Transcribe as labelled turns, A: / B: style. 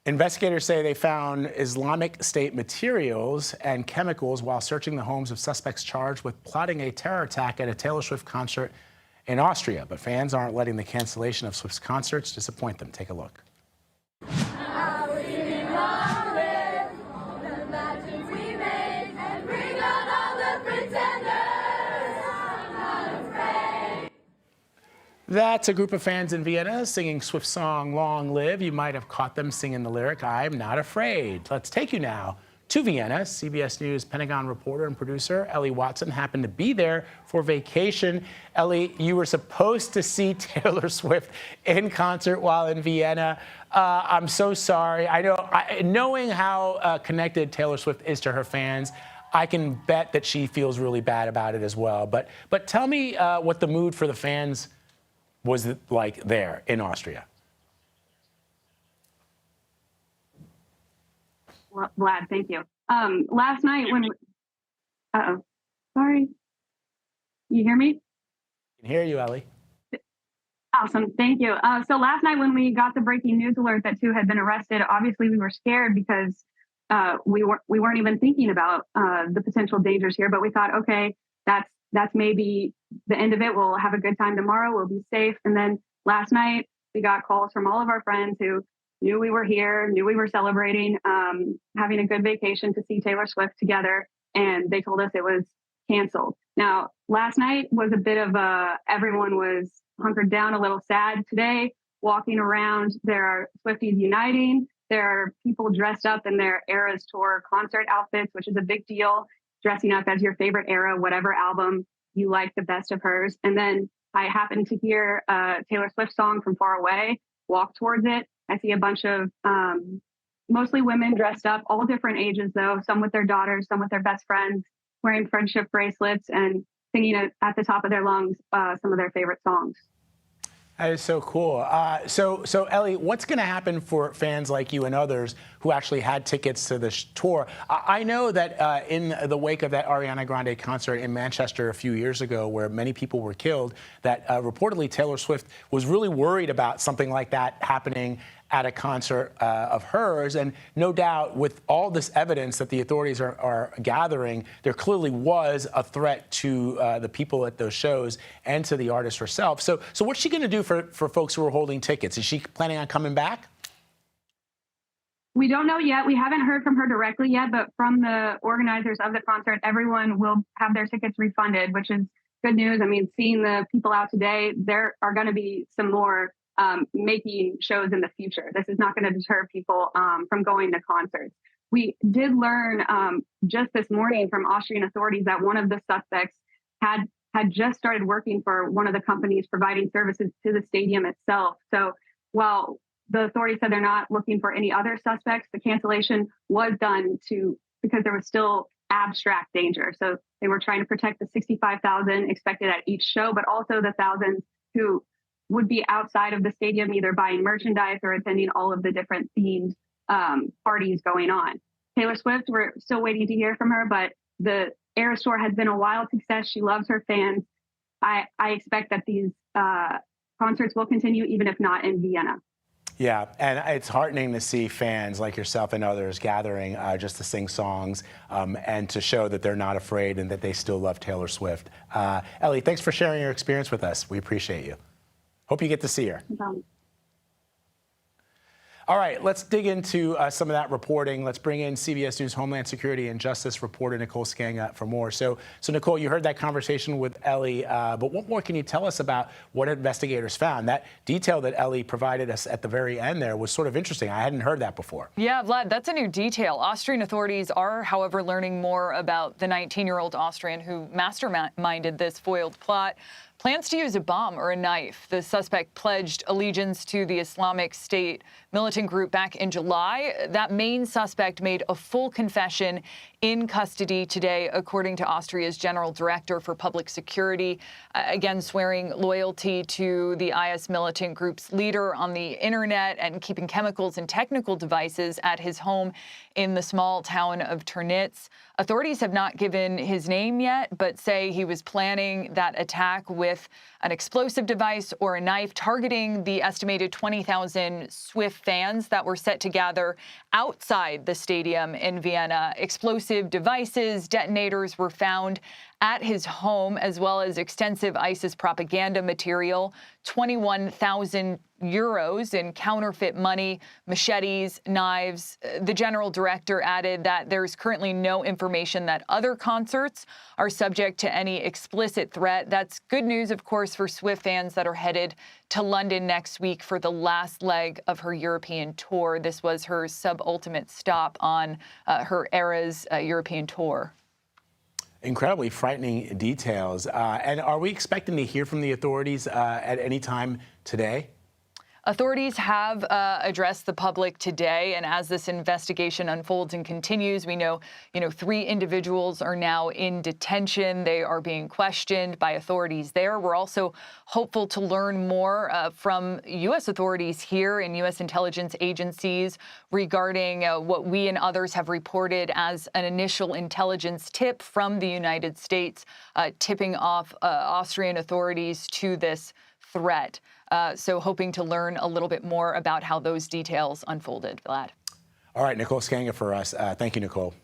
A: Investigators say they found Islamic State materials and chemicals while searching the homes of suspects charged with plotting a terror attack at a Taylor Swift concert in Austria. But fans aren't letting the cancellation of Swift's concerts disappoint them. Take a look. That's a group of fans in Vienna singing Swift's song, Long Live. You might have caught them singing the lyric, I'm not afraid. Let's take you now to Vienna. CBS News Pentagon reporter and producer Eleanor Watson happened to be there for vacation. Ellie, you were supposed to see Taylor Swift in concert while in Vienna. I'm so sorry. I know, knowing how connected Taylor Swift is to her fans, I can bet that she feels really bad about it as well. But tell me what the mood for the fans was like there in Austria.
B: Well, Vlad, thank you. Last night when, sorry. You hear me?
A: I can hear you, Ellie.
B: Awesome, thank you. So last night when we got the breaking news alert that two had been arrested, obviously we were scared because we weren't even thinking about the potential dangers here, but we thought, okay, that's maybe the end of it. We'll have a good time tomorrow. We'll be safe. And then last night we got calls from all of our friends who knew we were here, knew we were celebrating, having a good vacation to see Taylor Swift together. And they told us it was canceled. Now, last night was a bit of everyone was hunkered down, a little sad. Today, walking around, there are Swifties uniting. There are people dressed up in their Eras Tour concert outfits, which is a big deal. Dressing up as your favorite era, whatever album you like the best of hers. And then I happened to hear a Taylor Swift song from far away, walk towards it. I see a bunch of mostly women dressed up, all different ages though, some with their daughters, some with their best friends, wearing friendship bracelets and singing at the top of their lungs some of their favorite songs.
A: That is so cool. So Ellie, what's going to happen for fans like you and others who actually had tickets to this tour? I know that in the wake of that Ariana Grande concert in Manchester a few years ago, where many people were killed, that reportedly Taylor Swift was really worried about something like that happening at a concert of hers. And no doubt with all this evidence that the authorities are gathering, there clearly was a threat to the people at those shows and to the artist herself. So what's she going to do for folks who are holding tickets? Is she planning on coming back?
B: We don't know yet. We haven't heard from her directly yet, but from the organizers of the concert, everyone will have their tickets refunded, which is good news. I mean, seeing the people out today, there are going to be some more making shows in the future. This is not going to deter people from going to concerts. We did learn just this morning from Austrian authorities that one of the suspects had just started working for one of the companies providing services to the stadium itself. So while the authorities said they're not looking for any other suspects, the cancellation was done because there was still abstract danger. So they were trying to protect the 65,000 expected at each show, but also the thousands who would be outside of the stadium, either buying merchandise or attending all of the different themed parties going on. Taylor Swift, we're still waiting to hear from her, but the Eras Tour has been a wild success. She loves her fans. I expect that these concerts will continue, even if not in Vienna.
A: Yeah, and it's heartening to see fans like yourself and others gathering just to sing songs and to show that they're not afraid and that they still love Taylor Swift. Ellie, thanks for sharing your experience with us. We appreciate you. Hope you get to see her. All right, let's dig into some of that reporting. Let's bring in CBS News Homeland Security and Justice reporter Nicole Sganga for more. So Nicole, you heard that conversation with Ellie, but what more can you tell us about what investigators found? That detail that Ellie provided us at the very end there was sort of interesting. I hadn't heard that before.
C: Yeah, Vlad, that's a new detail. Austrian authorities are, however, learning more about the 19-year-old Austrian who masterminded this foiled plot. Plans to use a bomb or a knife. The suspect pledged allegiance to the Islamic State militant group back in July. That main suspect made a full confession in custody today, according to Austria's general director for public security, again swearing loyalty to the IS militant group's leader on the internet and keeping chemicals and technical devices at his home in the small town of Ternitz. Authorities have not given his name yet, but say he was planning that attack with with an explosive device or a knife targeting the estimated 20,000 Swift fans that were set to gather outside the stadium in Vienna. Explosive devices, detonators were found at his home, as well as extensive ISIS propaganda material, 21,000 euros in counterfeit money, machetes, knives. The general director added that there's currently no information that other concerts are subject to any explicit threat. That's good news, of course, for Swift fans that are headed to London next week for the last leg of her European tour. This was her sub-ultimate stop on her Eras European tour.
A: Incredibly frightening details. And are we expecting to hear from the authorities at any time today?
C: Authorities have addressed the public today, and as this investigation unfolds and continues, we know, 3 individuals are now in detention. They are being questioned by authorities there. We're also hopeful to learn more from U.S. authorities here and U.S. intelligence agencies regarding what we and others have reported as an initial intelligence tip from the United States, tipping off Austrian authorities to this threat. So hoping to learn a little bit more about how those details unfolded. Vlad.
A: All right, Nicole Sganga for us. Thank you, Nicole.